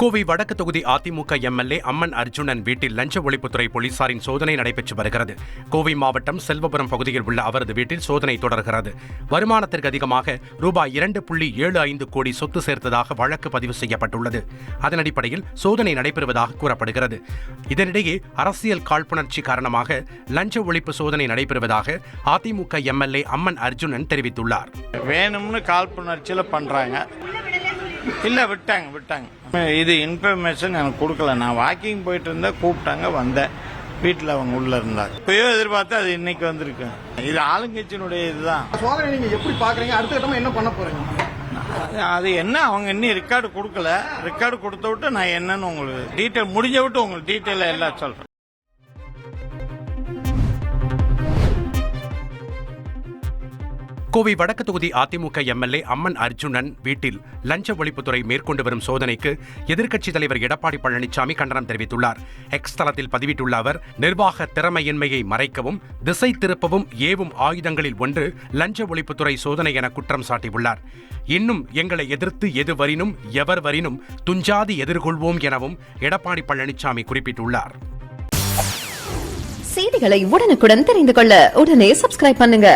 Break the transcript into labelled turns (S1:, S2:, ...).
S1: கோவை வடக்கு தொகுதி அதிமுக எம்எல்ஏ அம்மன் அர்ஜுனன் வீட்டில் லஞ்ச ஒழிப்புத்துறை போலீசாரின் சோதனை நடைபெற்று வருகிறது. கோவை மாவட்டம் செல்வபுரம் பகுதியில் உள்ள அவரது வீட்டில் சோதனை தொடர்கிறது. வருமானத்திற்கு அதிகமாக ரூபாய் 2.75 கோடி சொத்து சேர்த்ததாக வழக்கு பதிவு செய்யப்பட்டுள்ளது. அதன் அடிப்படையில் சோதனை நடைபெறுவதாக கூறப்படுகிறது. இதனிடையே அரசியல் காழ்ப்புணர்ச்சி காரணமாக லஞ்ச ஒழிப்பு சோதனை நடைபெறுவதாக அதிமுக எம்எல்ஏ அம்மன் அர்ஜுனன் தெரிவித்துள்ளார்.
S2: வேணும்னு காழ்ப்புணர்ச்சியில பண்றாங்க. இல்ல விட்டாங்க. இது இன்ஃபர்மேஷன் எனக்கு கொடுக்கல. நான் வாக்கிங் போயிட்டு இருந்தா கூப்பிட்டாங்க, வந்தேன். வீட்டில் அவங்க உள்ள இருந்தாங்க. இப்பயோ எதிர்பார்த்து அது இன்னைக்கு வந்திருக்கு. இது ஆளுங்கட்சியினுடைய இதுதான்.
S3: சோதனை நீங்க எப்படி பாக்குறீங்க? அடுத்த கட்டமா என்ன பண்ண போறீங்க?
S2: அது என்ன, அவங்க இன்னும் ரெக்கார்டு கொடுக்கல. ரெக்கார்டு கொடுத்த விட்டு நான் என்னன்னு உங்களுக்கு டீட்டெயில் முடிஞ்ச விட்டு உங்களுக்கு டீட்டெயில் எல்லாம் சொல்றேன்.
S1: கோவை வடக்கு தொகுதி அதிமுக எம்எல்ஏ அம்மன் அர்ஜுனன் வீட்டில் லஞ்ச ஒழிப்புத்துறை மேற்கொண்டு வரும் சோதனைக்கு எதிர்க்கட்சித் தலைவர் எடப்பாடி பழனிசாமி கண்டனம் தெரிவித்துள்ளார். எக்ஸ் தளத்தில் பதிவிட்டுள்ள அவர், நிர்வாக திறமையின்மையை மறைக்கவும் திசை திருப்பவும் ஏவும் ஆயுதங்களில் ஒன்று லஞ்ச ஒழிப்புத்துறை சோதனை என குற்றம் சாட்டியுள்ளார். இன்னும் எங்களை எதிர்த்து எது வரினும் எவர் வரினும் துஞ்சாதி எதிர்கொள்வோம் எனவும் எடப்பாடி பழனிசாமி குறிப்பிட்டுள்ளார்.
S4: செய்திகளை உடனுக்குடன் தெரிந்து கொள்ள உடனே சப்ஸ்கிரைப் பண்ணுங்க.